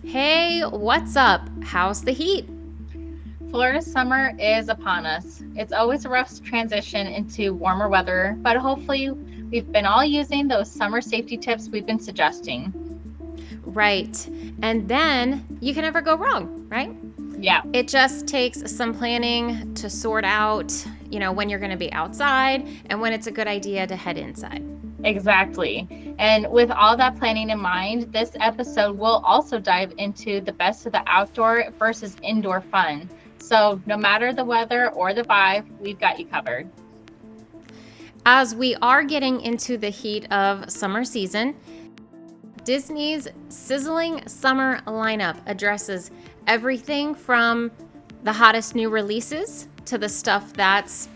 Hey, what's up? How's the heat? Florida summer is upon us. It's always a rough transition into warmer weather, but hopefully we've been all using those summer safety tips we've been suggesting. Right. And then you can never go wrong, right? Yeah, It just takes some planning to sort out, when you're going to be outside and when it's a good idea to head inside. exactly. And with all that planning in mind, this episode will also dive into the best of the outdoor versus indoor fun. So no matter the weather or the vibe, we've got you covered. As we are getting into the heat of summer season, Disney's Sizzling summer lineup addresses everything from the hottest new releases to the stuff that's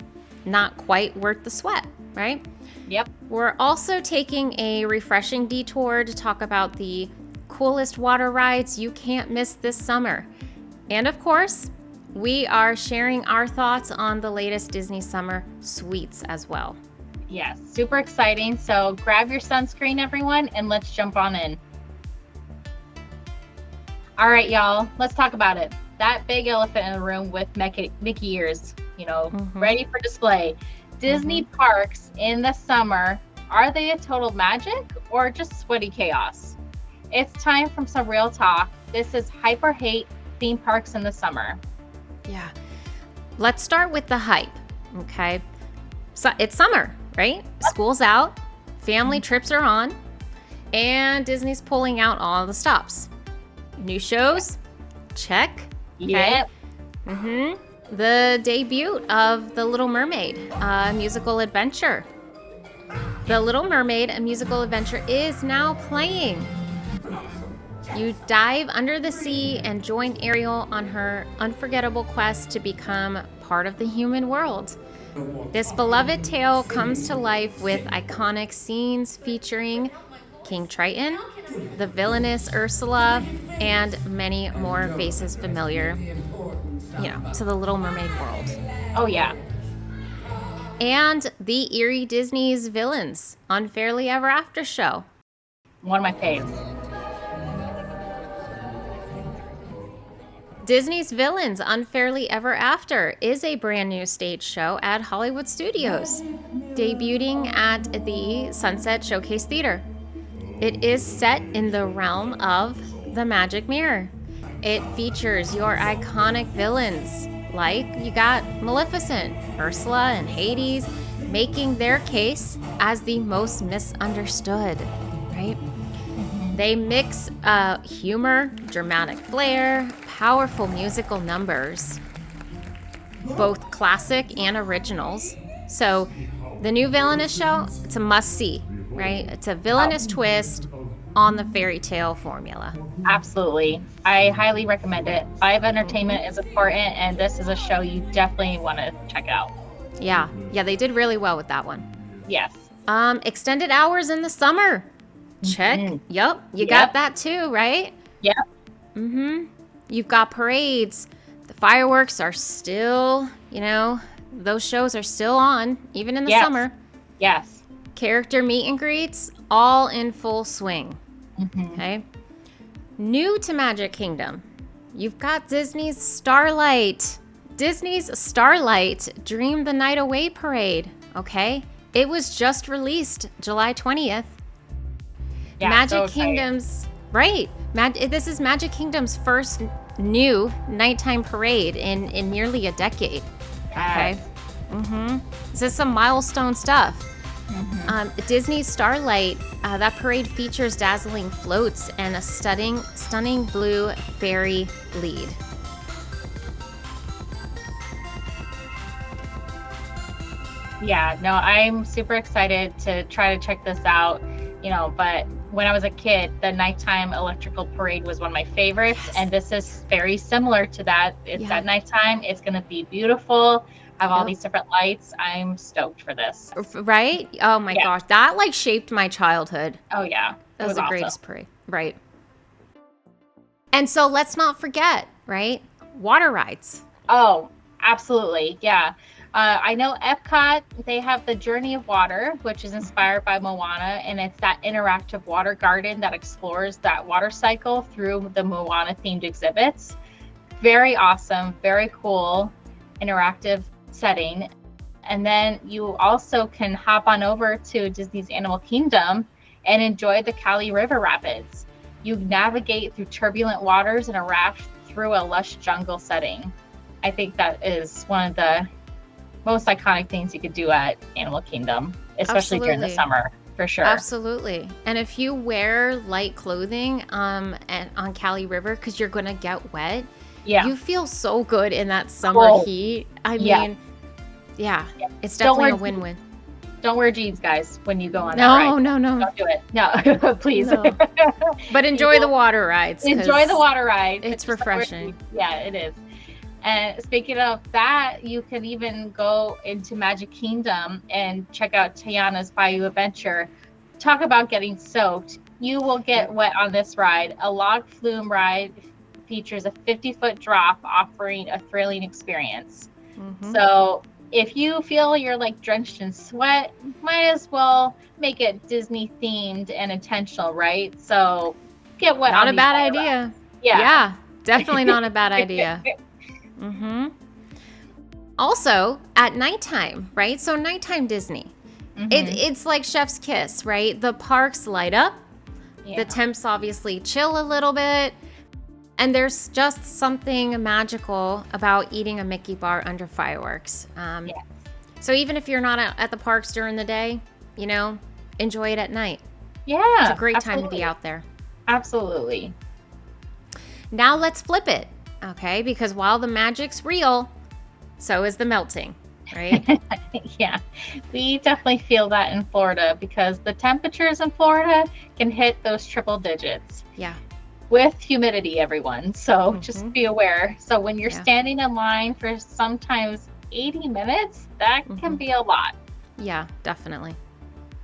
not quite worth the sweat, right? Yep. We're also taking a refreshing detour to talk about the coolest water rides you can't miss this summer. And of course, we are sharing our thoughts on the latest Disney summer sweets as well. Yes, super exciting. So grab your sunscreen, everyone, and let's jump on in. All right, y'all, let's talk about it. That big elephant in the room with Mickey ears, ready for display. Disney parks in the summer, are they a total magic or just sweaty chaos? It's time for some real talk. This is hype or hate theme parks in the summer. Yeah. Let's start with the hype, okay? So it's summer, right? School's out, family trips are on, and Disney's pulling out all the stops. New shows? Check. Okay. Yep. The debut of The Little Mermaid, a musical adventure. The Little Mermaid, a musical adventure, is now playing. You dive under the sea and join Ariel on her unforgettable quest to become part of the human world. This beloved tale comes to life with iconic scenes featuring King Triton, the villainous Ursula, and many more faces familiar, to the Little Mermaid world. Oh, yeah. And the eerie Disney's Villains, Unfairly Ever After show. One of my faves. Disney's Villains, Unfairly Ever After is a brand new stage show at Hollywood Studios, debuting at the Sunset Showcase Theater. It is set in the realm of the Magic Mirror. It features your iconic villains, like you got Maleficent, Ursula, and Hades, making their case as the most misunderstood, right? They mix humor, dramatic flair, powerful musical numbers, both classic and originals. So the new villainous show, it's a must-see, right? It's a villainous twist on the fairy tale formula. Absolutely. I highly recommend it. Live entertainment is important, and this is a show you definitely want to check out. Yeah, they did really well with that one. Yes. Extended hours in the summer. Check. Yep. You got that too, right? Yep. You've got parades. The fireworks are still, those shows are still on, even in the summer. Yes. Character meet and greets, all in full swing. Okay. New to Magic Kingdom, you've got Disney's Starlight. Disney's Starlight Dream the Night Away parade. Okay. It was just released July 20th. Yeah, Magic Kingdom's, right. This is Magic Kingdom's first new nighttime parade in nearly a decade. Okay. This is some milestone stuff. Disney's Starlight, that parade features dazzling floats and a stunning blue fairy lead. Yeah, no, I'm super excited to try to check this out, but when I was a kid, the nighttime electrical parade was one of my favorites, and this is very similar to that. It's at nighttime. It's going to be beautiful. Have all these different lights. I'm stoked for this. Right? Oh my gosh. That shaped my childhood. Oh yeah. That was the greatest parade. Right. And so let's not forget, right? Water rides. Oh, absolutely. Yeah. I know EPCOT, they have the Journey of Water, which is inspired by Moana, and it's that interactive water garden that explores that water cycle through the Moana themed exhibits. Very awesome, very cool, interactive setting. And then you also can hop on over to Disney's Animal Kingdom and enjoy the Kali River Rapids. You navigate through turbulent waters in a raft through a lush jungle setting. I think that is one of the most iconic things you could do at Animal Kingdom, especially during the summer, for sure. Absolutely. And if you wear light clothing on Kali River, because you're going to get wet, you feel so good in that summer heat. I mean, it's definitely a win-win. Don't wear jeans, guys, when you go on that ride. No. Don't do it. No, please. No. But enjoy the water rides. Enjoy the water ride. It's refreshing. Yeah, it is. And speaking of that, you can even go into Magic Kingdom and check out Tiana's Bayou Adventure. Talk about getting soaked. You will get wet on this ride. A log flume ride features a 50-foot drop, offering a thrilling experience. Mm-hmm. So if you feel you're like drenched in sweat, might as well make it Disney themed and intentional, right? So get wet. Not a bad idea. Yeah, definitely not a bad idea. Mm-hmm. Also, at nighttime, right? So nighttime Disney, it's like chef's kiss, right? The parks light up. Yeah. The temps obviously chill a little bit. And there's just something magical about eating a Mickey bar under fireworks. So even if you're not at the parks during the day, enjoy it at night. Yeah. It's a great time to be out there. Absolutely. Now let's flip it. Okay, because while the magic's real, so is the melting, right? Yeah, we definitely feel that in Florida because the temperatures in Florida can hit those triple digits. Yeah. With humidity, everyone. So just be aware. So when you're standing in line for sometimes 80 minutes, that can be a lot. Yeah, definitely.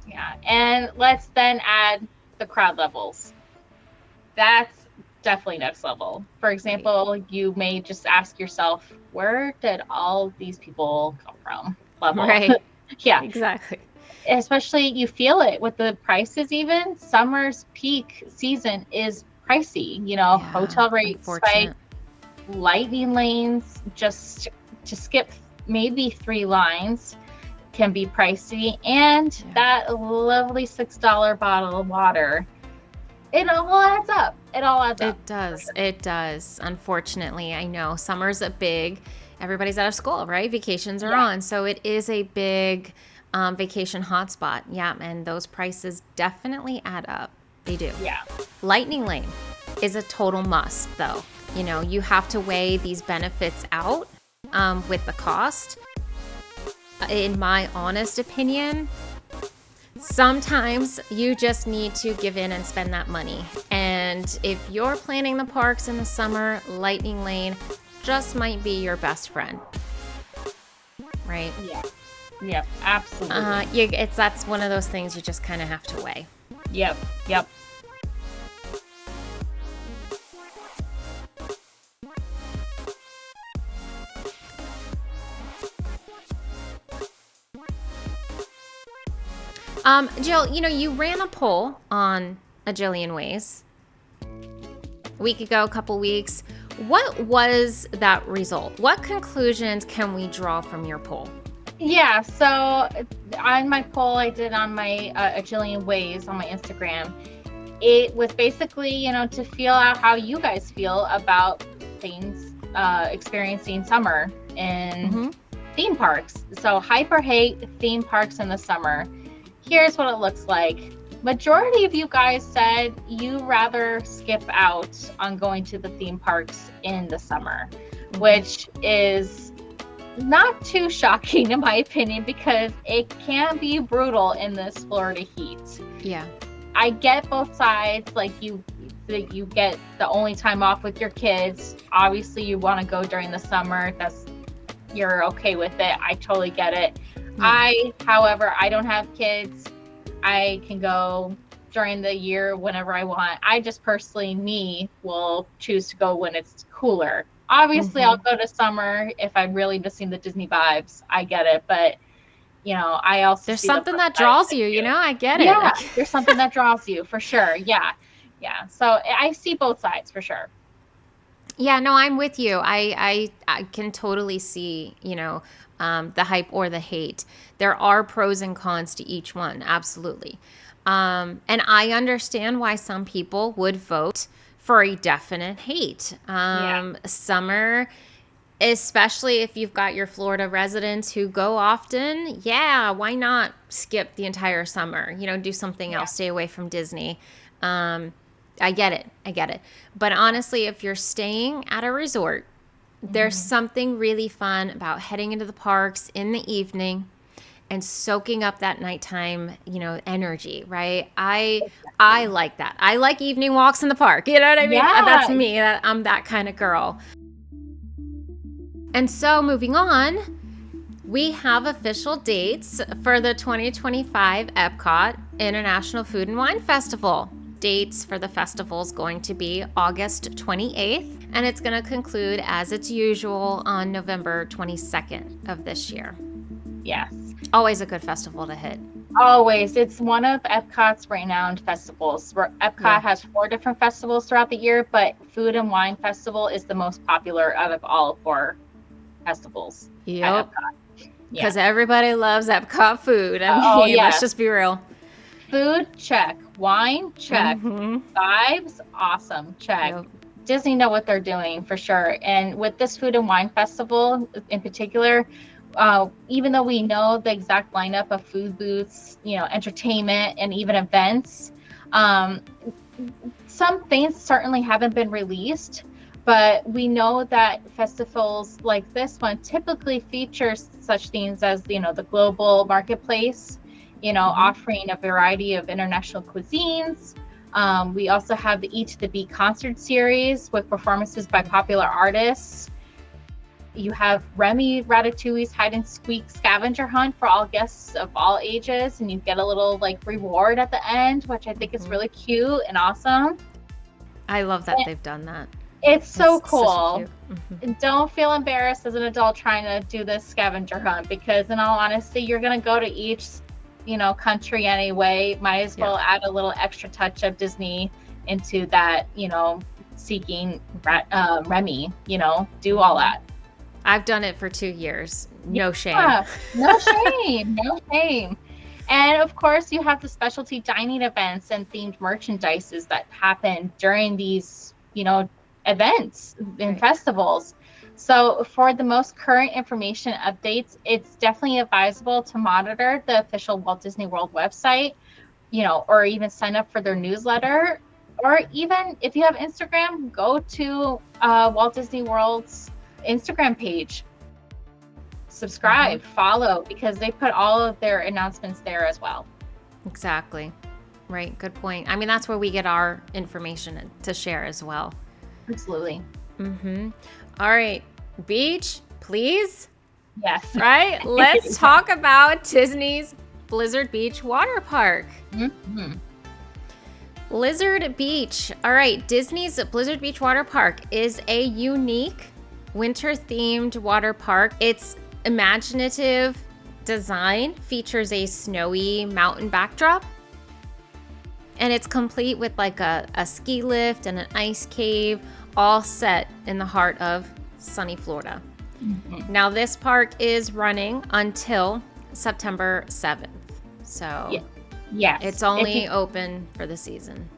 Yeah, and let's then add the crowd levels. That's definitely next level. For example, you may just ask yourself, where did all these people come from? Level. Right. Yeah. Exactly. Especially you feel it with the prices even. Summer's peak season is pricey. Hotel rates spike, lightning lanes, just to skip maybe 3 lines can be pricey. And that lovely $6 bottle of water, it all adds up. It does. Unfortunately, I know summer's everybody's out of school, right? Vacations are on. So it is a big vacation hotspot. Yeah. And those prices definitely add up. They do. Yeah. Lightning lane is a total must though. You have to weigh these benefits out with the cost. In my honest opinion, sometimes you just need to give in and spend that money. And if you're planning the parks in the summer, Lightning Lane just might be your best friend. Right? Yeah. Yep, absolutely. That's one of those things you just kind of have to weigh. Yep. Jill, you ran a poll on A Jillion Ways a week ago, a couple weeks. What was that result? What conclusions can we draw from your poll? Yeah, so on my poll I did on my A Jillion Ways on my Instagram, it was basically, to feel out how you guys feel about things, experiencing summer in theme parks. So hype or hate theme parks in the summer. Here's what it looks like. Majority of you guys said you rather skip out on going to the theme parks in the summer, which is not too shocking in my opinion because it can be brutal in this Florida heat. Yeah. I get both sides. Like you get the only time off with your kids. Obviously you want to go during the summer. You're okay with it. I totally get it. However, I don't have kids. I can go during the year whenever I want. I just personally, will choose to go when it's cooler. Obviously, I'll go to summer if I'm really missing the Disney vibes. I get it, but I also There's see the something flip that side of draws it you, too. I get it. Yeah, there's something that draws you for sure. Yeah. Yeah. So I see both sides for sure. Yeah, no, I'm with you. I can totally see, the hype or the hate. There are pros and cons to each one, absolutely. And I understand why some people would vote for a definite hate. Yeah. Summer, especially if you've got your Florida residents who go often, yeah, why not skip the entire summer? Do something else, stay away from Disney. I get it. I get it. But honestly, if you're staying at a resort, there's something really fun about heading into the parks in the evening and soaking up that nighttime, energy, right? I like that. I like evening walks in the park. You know what I mean? That's Yeah. me. I'm that kind of girl. And so moving on, we have official dates for the 2025 EPCOT International Food and Wine Festival. Dates for the festival is going to be August 28th, and it's going to conclude as it's usual on November 22nd of this year. Yes. Always a good festival to hit. Always. It's one of Epcot's renowned festivals. Epcot has 4 different festivals throughout the year, but Food and Wine Festival is the most popular out of all 4 festivals. Yep. Because everybody loves Epcot food. Let's just be real. Food, check. Wine, check. Vibes, awesome, check. Yep. Disney know what they're doing for sure. And with this Food and Wine Festival in particular, even though we know the exact lineup of food booths, entertainment, and even events, some things certainly haven't been released. But we know that festivals like this one typically features such things as, the global marketplace, offering a variety of international cuisines. We also have the Eat to the Beat concert series with performances by popular artists. You have Remy Ratatouille's hide and squeak scavenger hunt for all guests of all ages, and you get a little reward at the end, which I think is really cute and awesome. I love that they've done that. It's so cool. Don't feel embarrassed as an adult trying to do this scavenger hunt, because in all honesty, you're going to go to each, country anyway. Might as well add a little extra touch of Disney into that, seeking Remy, do all that. I've done it for 2 years. No shame. No shame. No shame. And of course, you have the specialty dining events and themed merchandises that happen during these, events and festivals. So for the most current information updates, it's definitely advisable to monitor the official Walt Disney World website, or even sign up for their newsletter, or even if you have Instagram, go to Walt Disney World's Instagram page, subscribe, follow, because they put all of their announcements there as well. Exactly. Right. Good point. I mean, that's where we get our information to share as well. Absolutely. All right. Beach, please. Yes. Right? Let's talk about Disney's Blizzard Beach water park. Blizzard Beach. All right. Disney's Blizzard Beach water park is a unique winter-themed water park. Its imaginative design features a snowy mountain backdrop, and it's complete with a ski lift and an ice cave, all set in the heart of sunny Florida. Now, this park is running until September 7th, so it's only open for the season.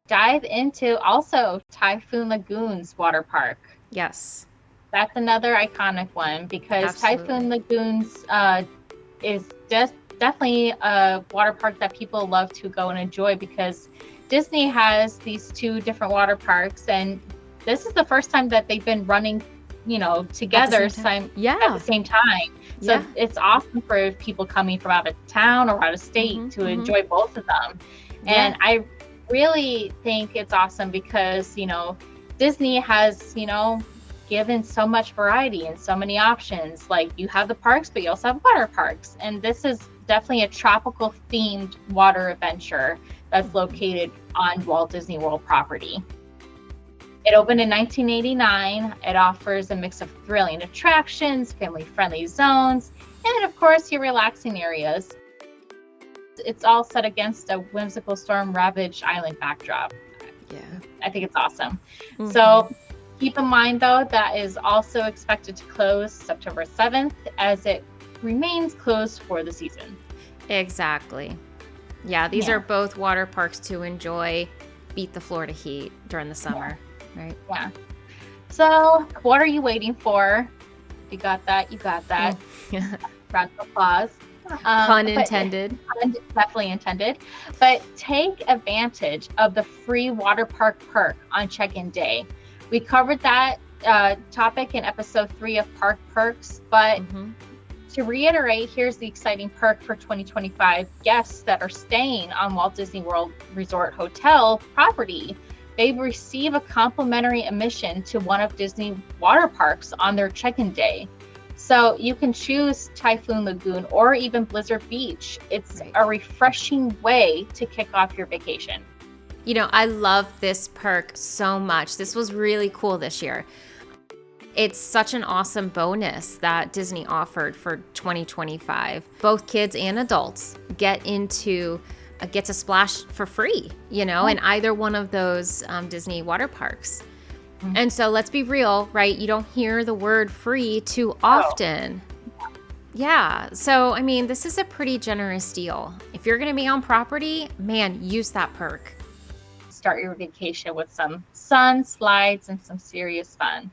dive into also Typhoon Lagoon's water park. Yes. That's another iconic one because Absolutely. Typhoon Lagoon's is just definitely a water park that people love to go and enjoy, because Disney has these two different water parks, and this is the first time that they've been running, together at the same time. So it's awesome for people coming from out of town or out of state to enjoy both of them. And I really think it's awesome because, Disney has, given so much variety and so many options. Like, you have the parks, but you also have water parks. And this is definitely a tropical themed water adventure that's located on Walt Disney World property. It opened in 1989. It offers a mix of thrilling attractions, family-friendly zones, and of course, your relaxing areas. It's all set against a whimsical storm-ravaged island backdrop. Yeah. I think it's awesome. So keep in mind, though, that is also expected to close September 7th, as it remains closed for the season. Exactly. Yeah, these are both water parks to enjoy, beat the Florida heat during the summer, right? Yeah. So what are you waiting for? You got that. You got that. Round of applause. Pun intended. Definitely intended. But take advantage of the free water park perk on check-in day. We covered that topic in episode 3 of Park Perks, but to reiterate, here's the exciting perk for 2025 guests that are staying on Walt Disney World Resort Hotel property. They receive a complimentary admission to one of Disney water parks on their check-in day. So you can choose Typhoon Lagoon or even Blizzard Beach. It's a refreshing way to kick off your vacation. I love this perk so much. This was really cool this year. It's such an awesome bonus that Disney offered for 2025. Both kids and adults get to splash for free, in either one of those Disney water parks. And so let's be real, right? You don't hear the word free too often. Yeah. So, this is a pretty generous deal. If you're going to be on property, man, use that perk. Start your vacation with some sun, slides, and some serious fun.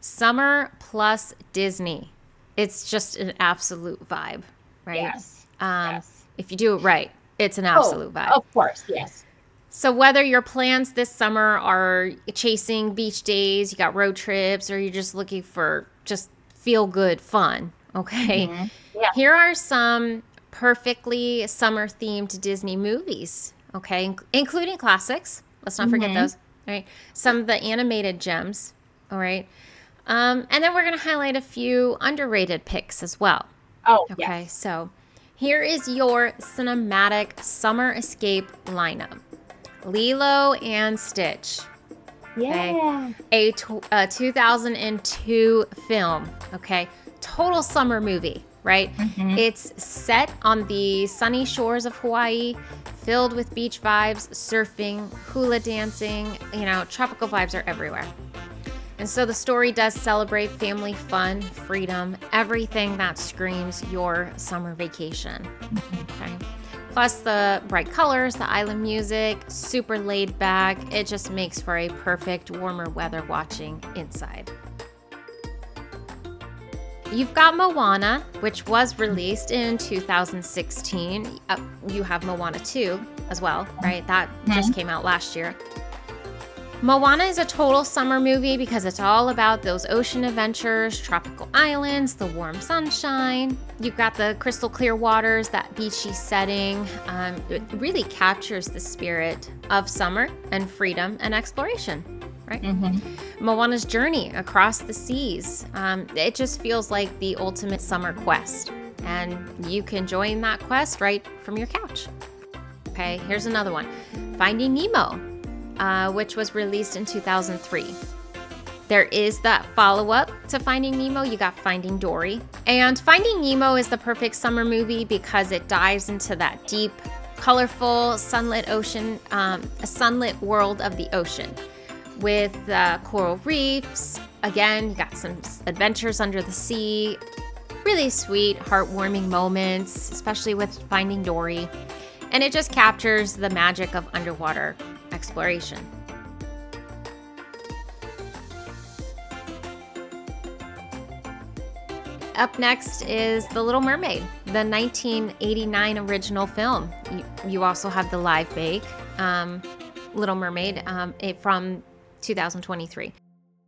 Summer plus Disney. It's just an absolute vibe, right? Yes. If you do it right, it's an absolute vibe. Of course, yes. So whether your plans this summer are chasing beach days, you got road trips, or you're just looking for just feel good fun, okay? Here are some perfectly summer themed Disney movies, okay? Including classics. Let's not forget those, all right? Some of the animated gems, all right? And then we're going to highlight a few underrated picks as well. Okay, so here is your cinematic summer escape lineup. Lilo and Stitch. Yeah. Okay? A 2002 film. Okay. Total summer movie, right? It's set on the sunny shores of Hawaii, filled with beach vibes, surfing, hula dancing, tropical vibes are everywhere. And so the story does celebrate family fun, freedom, everything that screams your summer vacation. Okay. Plus the bright colors, the island music, super laid back. It just makes for a perfect warmer weather watching inside. You've got Moana, which was released in 2016. You have Moana 2 as well, right? That just came out last year. Moana is a total summer movie because it's all about those ocean adventures, tropical islands, the warm sunshine. You've got the crystal clear waters, that beachy setting. It really captures the spirit of summer and freedom and exploration, right? Moana's journey across the seas. It just feels like the ultimate summer quest. And you can join that quest right from your couch. Okay, here's another one. Finding Nemo. Which was released in 2003. There is that follow-up to Finding Nemo. You got Finding Dory. And Finding Nemo is the perfect summer movie because it dives into that deep, colorful, sunlit ocean, a sunlit world of the ocean with coral reefs. Again, you got some adventures under the sea. Really sweet, heartwarming moments, especially with Finding Dory. And it just captures the magic of underwater exploration. Up next is The Little Mermaid, the 1989 original film. You also have the live bake, Little Mermaid, from 2023.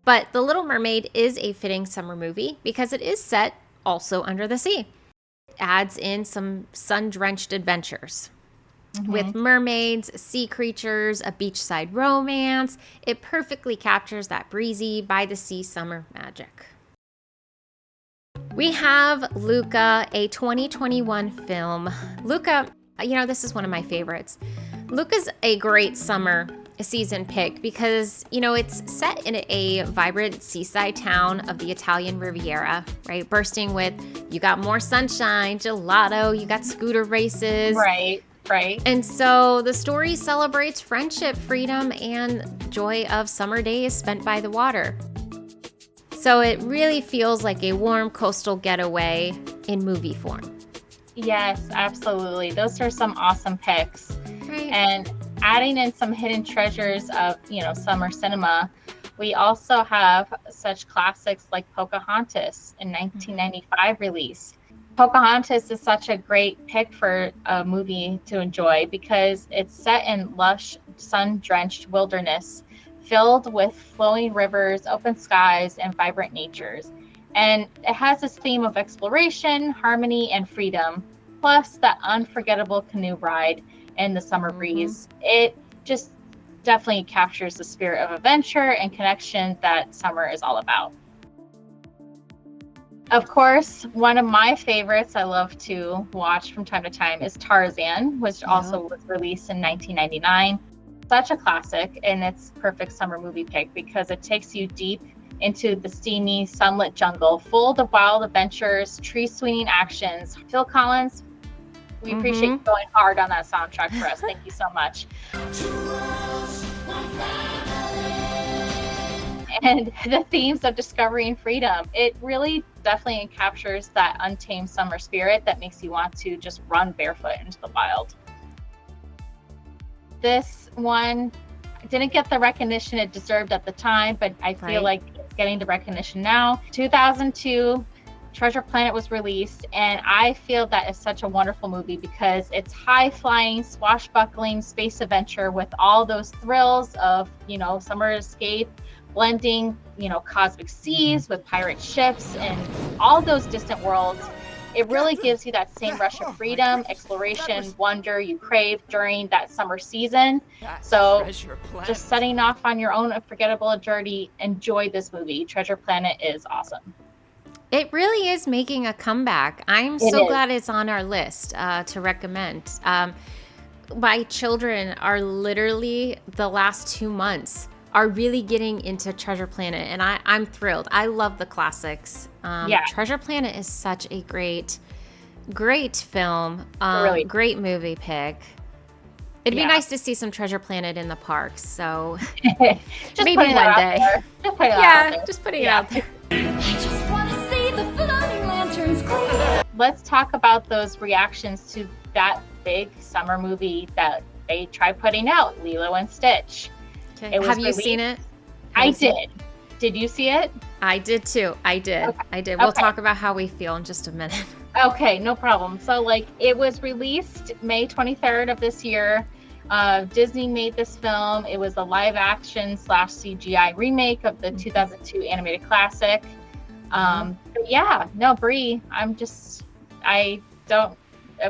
But The Little Mermaid is a fitting summer movie because it is set also under the sea. It adds in some sun-drenched adventures. With mermaids, sea creatures, a beachside romance. It perfectly captures that breezy, by-the-sea summer magic. We have Luca, a 2021 film. Luca, this is one of my favorites. Luca's a great summer season pick because, it's set in a vibrant seaside town of the Italian Riviera, right? Bursting with, you got more sunshine, gelato, you got scooter races. Right. And so the story celebrates friendship, freedom, and joy of summer days spent by the water. So it really feels like a warm coastal getaway in movie form. Yes, absolutely. Those are some awesome picks. Right. And adding in some hidden treasures of, summer cinema, we also have such classics like Pocahontas in 1995 release. Pocahontas is such a great pick for a movie to enjoy because it's set in lush, sun-drenched wilderness filled with flowing rivers, open skies, and vibrant natures. And it has this theme of exploration, harmony, and freedom, plus that unforgettable canoe ride and the summer breeze. It just definitely captures the spirit of adventure and connection that summer is all about. Of course, one of my favorites I love to watch from time to time is Tarzan, which also was released in 1999. Such a classic, and it's perfect summer movie pick because it takes you deep into the steamy, sunlit jungle, full of wild adventures, tree-swinging actions. Phil Collins, we appreciate you going hard on that soundtrack for us. Thank you so much. And the themes of discovery and freedom, it really definitely captures that untamed summer spirit that makes you want to just run barefoot into the wild. This one didn't get the recognition it deserved at the time, but I feel like it's getting the recognition now. 2002, Treasure Planet was released, and I feel that is such a wonderful movie because it's high-flying, swashbuckling space adventure with all those thrills of, summer escape, blending, cosmic seas with pirate ships and all those distant worlds. It really gives you that same rush of freedom, exploration, wonder you crave during that summer season. So just setting off on your own unforgettable journey, enjoy this movie. Treasure Planet is awesome. It really is making a comeback. I'm so glad it's on our list to recommend. My children are literally the last 2 months are really getting into Treasure Planet, and I'm thrilled. I love the classics. Treasure Planet is such a great film. Really. Great movie pick. It'd be nice to see some Treasure Planet in the parks. So maybe one day. Just putting it out there. I just want to see the floating lanterns clear. Let's talk about those reactions to that big summer movie that they tried putting out, Lilo and Stitch. Okay. Have you seen it? I did. Did you see it? I did too. I did. We'll talk about how we feel in just a minute. Okay, no problem. So it was released May 23rd of this year. Disney made this film. It was a live action / CGI remake of the 2002 animated classic. Brie,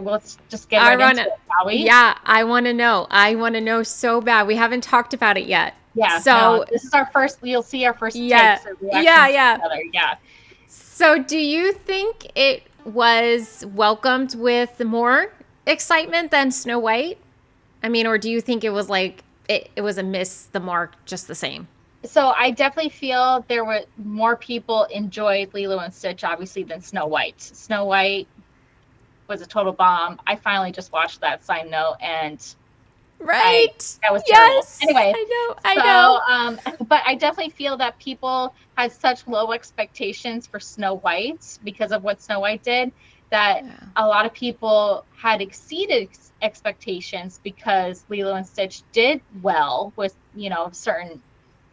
let's just get right into it, shall we? Yeah, I want to know. I want to know so bad. We haven't talked about it yet. Yeah. So this is our first. You'll see our first takes. Yeah. So, do you think it was welcomed with more excitement than Snow White? I mean, or do you think it was it was a miss the mark just the same? So I definitely feel there were more people enjoyed Lilo and Stitch, obviously, than Snow White. Snow White was a total bomb. I finally just watched that, side note, and that was terrible. Yes, anyway, I know. But I definitely feel that people had such low expectations for Snow White because of what Snow White did, that a lot of people had exceeded expectations because Lilo and Stitch did well with, certain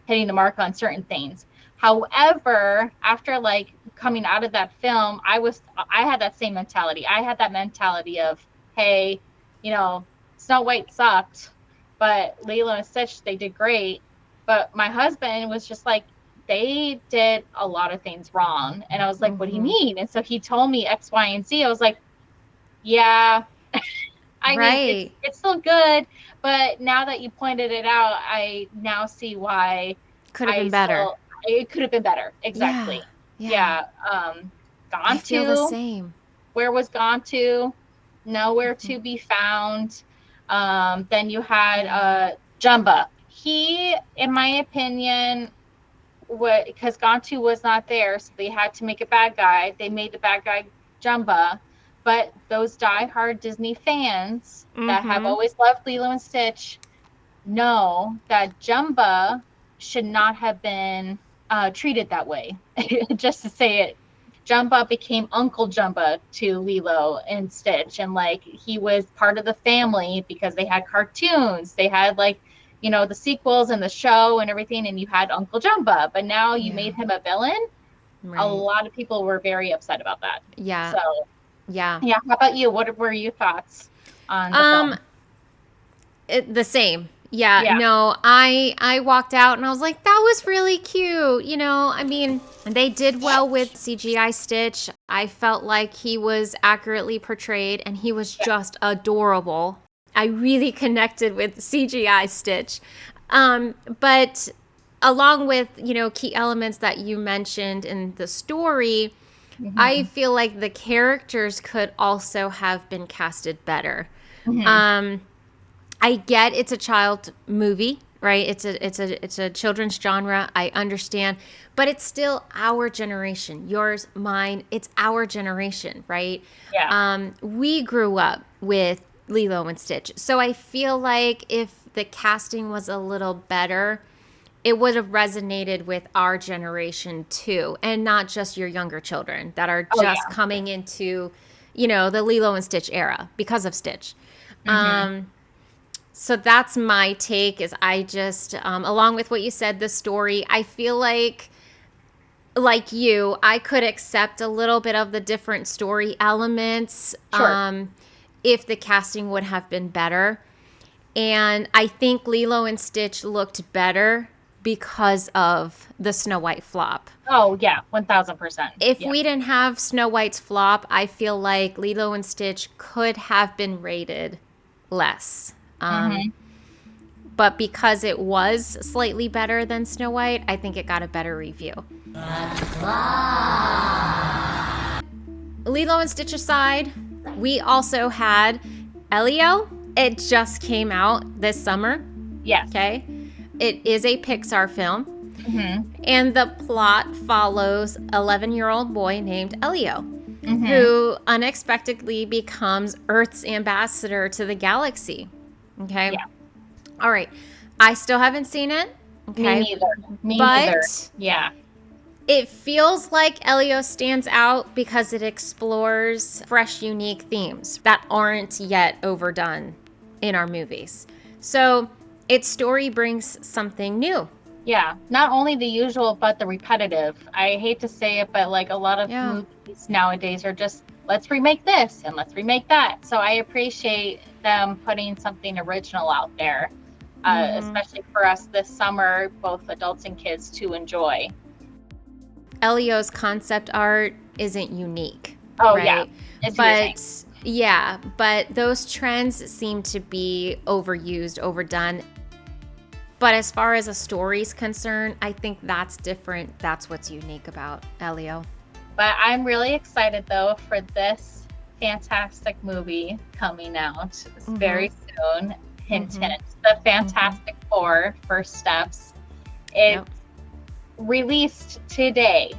hitting the mark on certain things. However, after like coming out of that film, I had that same mentality. I had that mentality of, hey, Snow White sucked, but Lilo and Stitch, they did great. But my husband was just like, they did a lot of things wrong. And I was like, what do you mean? And so he told me X, Y, and Z. I was like, yeah, I mean, it's still good. But now that you pointed it out, I now see why could have been better. It could have been better. Exactly. Yeah. Gone I feel the same. Where was Gone to? Nowhere to be found. Then you had Jumba. He, in my opinion, because Gantu was not there, so they had to make a bad guy. They made the bad guy Jumba. But those diehard Disney fans that have always loved Lilo and Stitch know that Jumba should not have been treated that way. Just to say it, Jumba became Uncle Jumba to Lilo and Stitch, and like he was part of the family because they had cartoons. They had like, the sequels and the show and everything, and you had Uncle Jumba, but now you made him a villain. Right. A lot of people were very upset about that. Yeah. So, yeah. How about you? What were your thoughts on the film? The same. Yeah. No, I walked out and I was like, that was really cute. I mean, they did well with CGI Stitch. I felt like he was accurately portrayed and he was just adorable. I really connected with CGI Stitch. But along with, key elements that you mentioned in the story, I feel like the characters could also have been casted better. I get it's a child movie, right? It's a children's genre. I understand, but it's still our generation. Yours, mine. It's our generation, right? Yeah. We grew up with Lilo and Stitch, so I feel like if the casting was a little better, it would have resonated with our generation too, and not just your younger children that are just coming into, the Lilo and Stitch era because of Stitch. So that's my take. Is I just, along with what you said, the story, I feel like you, I could accept a little bit of the different story elements. Sure. If the casting would have been better. And I think Lilo and Stitch looked better because of the Snow White flop. Oh, yeah, 1,000%. If we didn't have Snow White's flop, I feel like Lilo and Stitch could have been rated less. But because it was slightly better than Snow White, I think it got a better review. Lilo and Stitch aside, we also had Elio. It just came out this summer. Yes. Okay. It is a Pixar film. And the plot follows 11-year-old boy named Elio, who unexpectedly becomes Earth's ambassador to the galaxy. Okay. Yeah. All right. I still haven't seen it. Okay. Me neither. Yeah. It feels like Elio stands out because it explores fresh, unique themes that aren't yet overdone in our movies. So its story brings something new. Yeah, not only the usual, but the repetitive. I hate to say it, but like a lot of movies nowadays are just, let's remake this and let's remake that. So I appreciate them putting something original out there, especially for us this summer, both adults and kids to enjoy. Elio's concept art isn't unique. Oh, right? Yeah. But those trends seem to be overused, overdone. But as far as a story's concerned, I think that's different. That's what's unique about Elio. But I'm really excited, though, for this fantastic movie coming out very soon. Hint, hint. The Fantastic Four, First Steps. It's released today,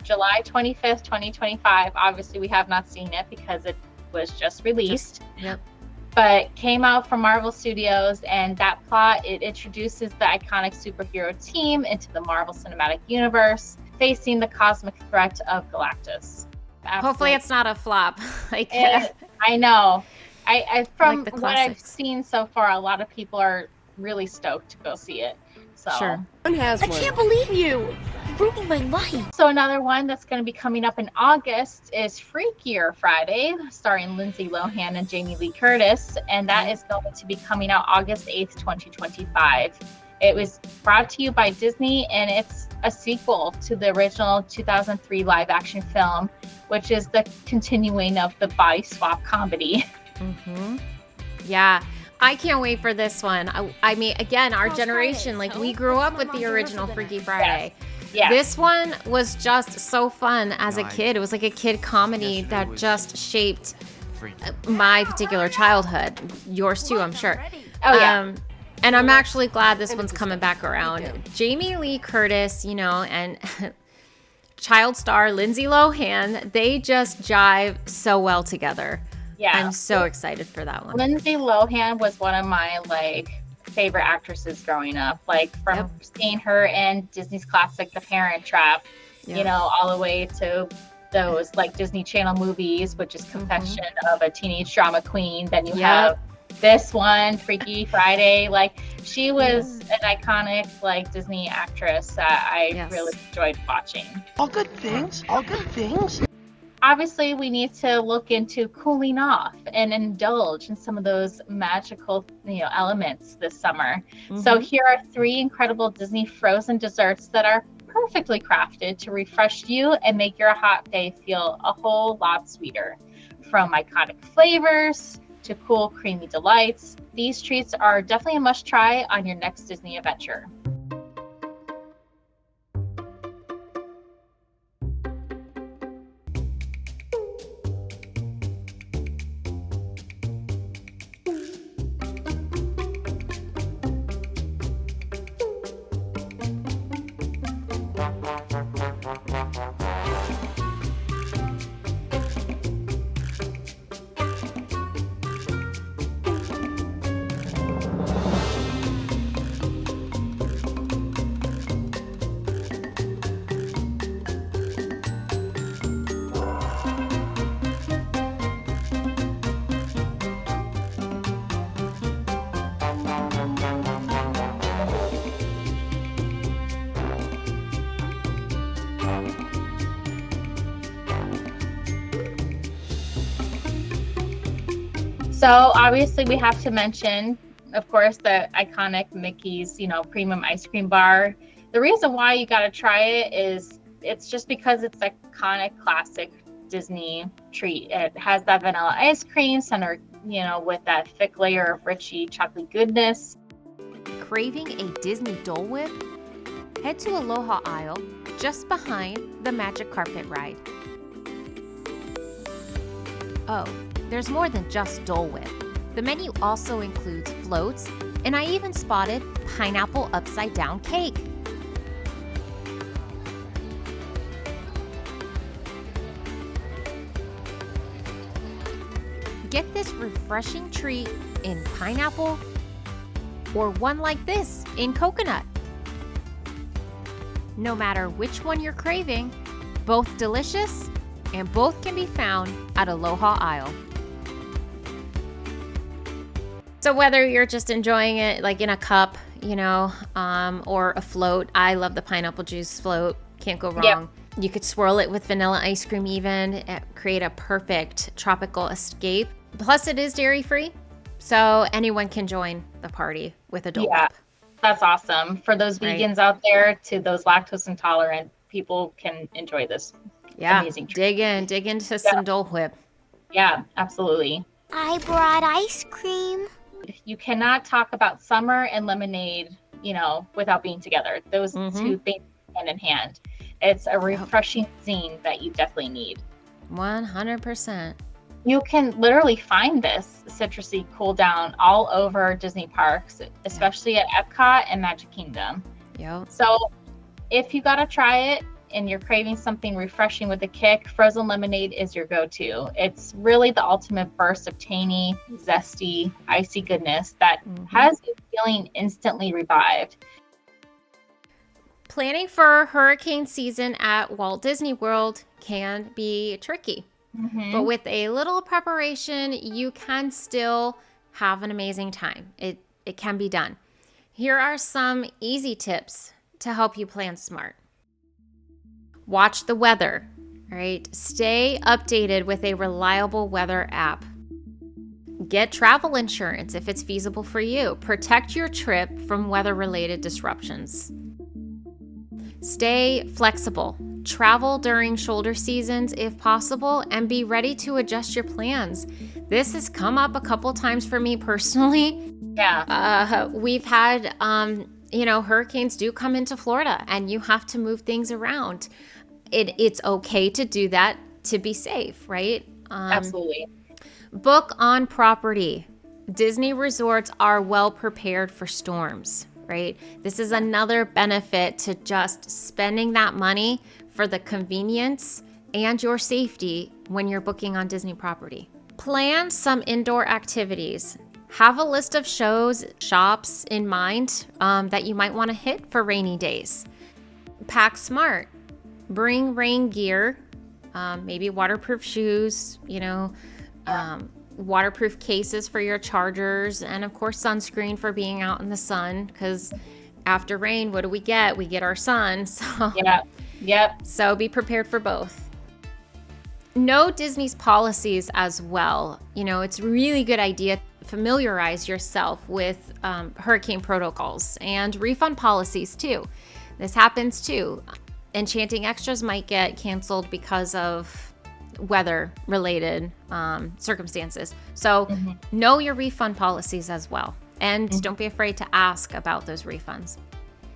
July 25th, 2025. Obviously, we have not seen it because it was just released. But came out from Marvel Studios, and that plot, it introduces the iconic superhero team into the Marvel Cinematic Universe, facing the cosmic threat of Galactus. Hopefully it's not a flop. Like I know. I from Like the what I've classics. seen so far, a lot of people are really stoked to go see it. So Sure. I can't believe you! Ruining my life! So another one that's going to be coming up in August is Freakier Friday, starring Lindsay Lohan and Jamie Lee Curtis, and that is going to be coming out August 8th, 2025. It was brought to you by Disney, and it's a sequel to the original 2003 live-action film, which is the continuing of the body swap comedy. Mm-hmm. Yeah. I can't wait for this one. I mean, again, our generation, like we grew up with the original Freaky Friday. Yeah. This one was just so fun as a kid. It was like a kid comedy that just shaped my particular childhood. Yours too, I'm sure. Oh, yeah. And I'm actually glad this one's coming back around. Jamie Lee Curtis, you know, and child star Lindsay Lohan, they just jive so well together. Yeah. I'm so excited for that one. Lindsay Lohan was one of my favorite actresses growing up, from seeing her in Disney's classic The Parent Trap, you know, all the way to those Disney Channel movies, which is Confession of a Teenage Drama Queen. Then you have this one, Freaky Friday. She was an iconic Disney actress that I really enjoyed watching. All good things, all good things. Obviously, we need to look into cooling off and indulge in some of those magical, elements this summer. So here are 3 incredible Disney frozen desserts that are perfectly crafted to refresh you and make your hot day feel a whole lot sweeter. From iconic flavors to cool, creamy delights, these treats are definitely a must-try on your next Disney adventure. So obviously we have to mention, of course, the iconic Mickey's, premium ice cream bar. The reason why you got to try it is it's just because it's iconic, classic Disney treat. It has that vanilla ice cream centered, with that thick layer of richy chocolate goodness. Craving a Disney Dole Whip? Head to Aloha Aisle, just behind the Magic Carpet Ride. Oh, there's more than just Dole Whip. The menu also includes floats, and I even spotted pineapple upside down cake. Get this refreshing treat in pineapple or one like this in coconut. No matter which one you're craving, both delicious and both can be found at Aloha Aisle. So whether you're just enjoying it in a cup, or a float, I love the pineapple juice float. Can't go wrong. Yep. You could swirl it with vanilla ice cream even, create a perfect tropical escape. Plus it is dairy-free, so anyone can join the party with a Dole Whip. That's awesome. For those vegans out there, to those lactose intolerant, people can enjoy this amazing treat. Dig into some Dole Whip. Yeah, absolutely. I brought ice cream. You cannot talk about summer and lemonade, without being together. Those two things hand in hand. It's a refreshing zine that you definitely need. 100%. You can literally find this citrusy cool down all over Disney parks, especially at EPCOT and Magic Kingdom. Yep. So if you got to try it and you're craving something refreshing with a kick, frozen lemonade is your go-to. It's really the ultimate burst of tangy, zesty, icy goodness that has you feeling instantly revived. Planning for hurricane season at Walt Disney World can be tricky. But with a little preparation, you can still have an amazing time. It can be done. Here are some easy tips to help you plan smart. Watch the weather, all right? Stay updated with a reliable weather app. Get travel insurance if it's feasible for you. Protect your trip from weather-related disruptions. Stay flexible. Travel during shoulder seasons if possible, and be ready to adjust your plans. This has come up a couple times for me personally. Yeah. We've had, hurricanes do come into Florida, and you have to move things around. It's okay to do that to be safe, right? Absolutely. Book on property. Disney resorts are well prepared for storms, right? This is another benefit to just spending that money for the convenience and your safety when you're booking on Disney property. Plan some indoor activities. Have a list of shows, shops in mind that you might want to hit for rainy days. Pack smart. Bring rain gear, maybe waterproof shoes, waterproof cases for your chargers, and of course sunscreen for being out in the sun, because after rain, what do we get? We get our sun. So, So be prepared for both. Know Disney's policies as well. It's a really good idea to familiarize yourself with hurricane protocols and refund policies too. This happens too. Enchanting Extras might get canceled because of weather-related circumstances. So know your refund policies as well. And don't be afraid to ask about those refunds.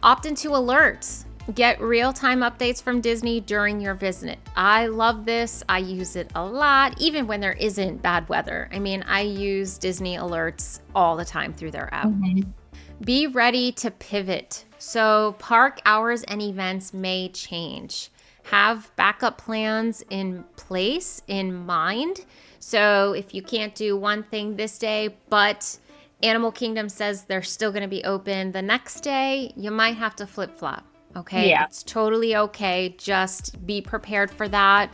Opt into alerts. Get real-time updates from Disney during your visit. I love this. I use it a lot, even when there isn't bad weather. I use Disney alerts all the time through their app. Be ready to pivot. So park hours and events may change. Have backup plans in place in mind. So if you can't do one thing this day, but Animal Kingdom says they're still going to be open the next day, you might have to flip-flop. Okay? Yeah. It's totally okay. Just be prepared for that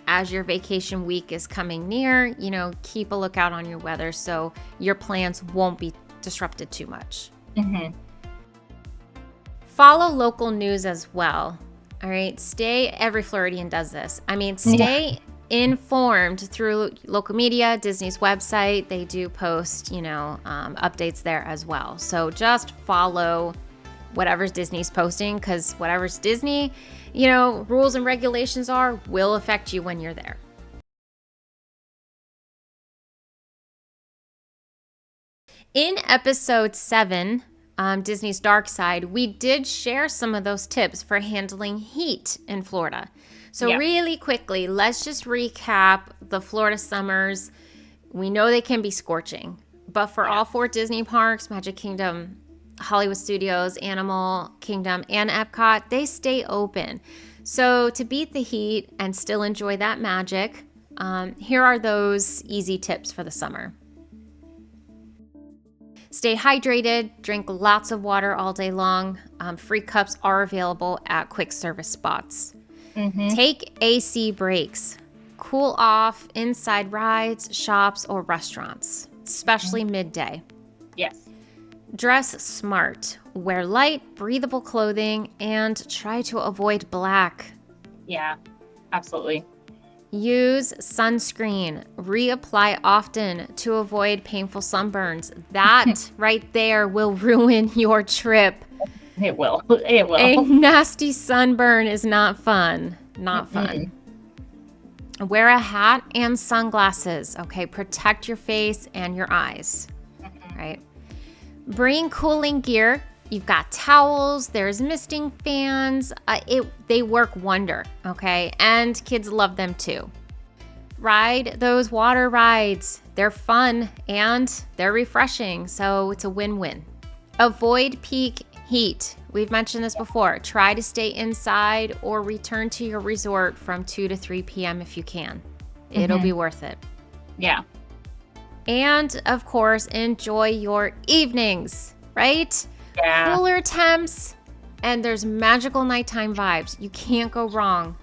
as your vacation week is coming near. Keep a lookout on your weather so your plans won't be disrupted too much. Follow local news as well. All right, every Floridian does this. Stay informed through local media, Disney's website. They do post, updates there as well. So just follow whatever's Disney's posting, because whatever's Disney, rules and regulations will affect you when you're there. In episode 7, Disney's Dark Side, we did share some of those tips for handling heat in Florida. So really quickly, let's just recap the Florida summers. We know they can be scorching, but for all 4 Disney parks, Magic Kingdom, Hollywood Studios, Animal Kingdom, and EPCOT, they stay open. So to beat the heat and still enjoy that magic, here are those easy tips for the summer. Stay hydrated, drink lots of water all day long. Free cups are available at quick service spots. Take AC breaks. Cool off inside rides, shops, or restaurants, especially midday. Yes. Dress smart. Wear light, breathable clothing, and try to avoid black. Yeah, absolutely. Use sunscreen. Reapply often to avoid painful sunburns. That right there will ruin your trip. It will. It will. A nasty sunburn is not fun. Not fun. Wear a hat and sunglasses. Okay, protect your face and your eyes. Right? Bring cooling gear. You've got towels, there's misting fans. They work wonder, okay? And kids love them too. Ride those water rides. They're fun and they're refreshing, so it's a win-win. Avoid peak heat. We've mentioned this before. Try to stay inside or return to your resort from 2 to 3 p.m. if you can. It'll be worth it. Yeah. And of course, enjoy your evenings, right? Yeah. Cooler temps, And there's magical nighttime vibes. You can't go wrong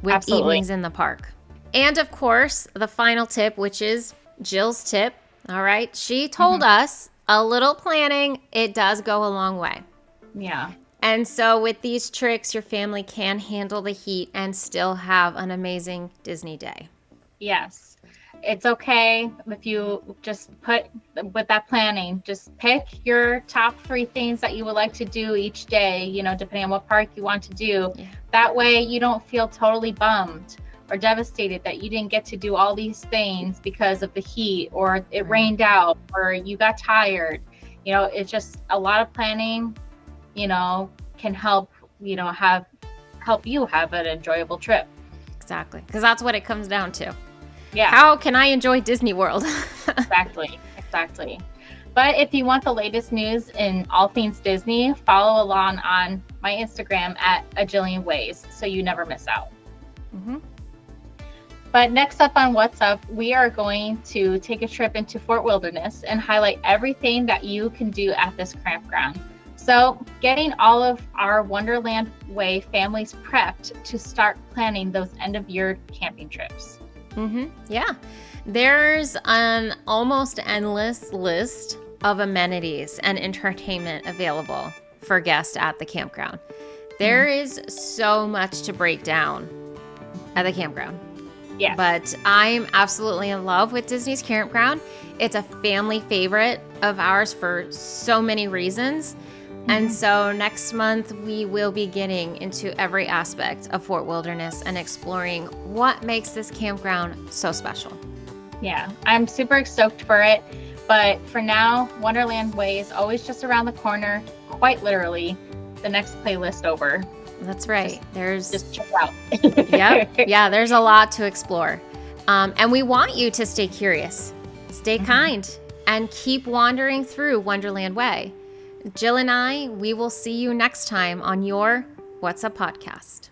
with Absolutely. evenings in the park. And of course, the final tip, which is Jill's tip. All right. She told us a little planning, it does go a long way. Yeah. And so with these tricks, your family can handle the heat and still have an amazing Disney day. Yes. It's okay if you just put with that planning, just pick your top 3 things that you would like to do each day, you know, depending on what park you want to do. Yeah. That way you don't feel totally bummed or devastated that you didn't get to do all these things because of the heat, or it rained out, or you got tired. You know, it's just a lot of planning, you know, can help, you know, help you have an enjoyable trip. Exactly. Because that's what it comes down to. Yeah. How can I enjoy Disney World? Exactly. But if you want the latest news in all things Disney, follow along on my Instagram at A Jillian Ways so you never miss out. But next up on What's Up, we are going to take a trip into Fort Wilderness and highlight everything that you can do at this campground. So getting all of our Wonderland Way families prepped to start planning those end of year camping trips. Yeah. There's an almost endless list of amenities and entertainment available for guests at the campground. There is so much to break down at the campground. Yes. But I'm absolutely in love with Disney's campground. It's a family favorite of ours for so many reasons. And so next month, we will be getting into every aspect of Fort Wilderness and exploring what makes this campground so special. Yeah, I'm super stoked for it. But for now, Wonderland Way is always just around the corner, quite literally, the next playlist over. That's right. Just check out. Yeah, there's a lot to explore. And we want you to stay curious, stay kind, and keep wandering through Wonderland Way. Jill and I, we will see you next time on your What's Up podcast.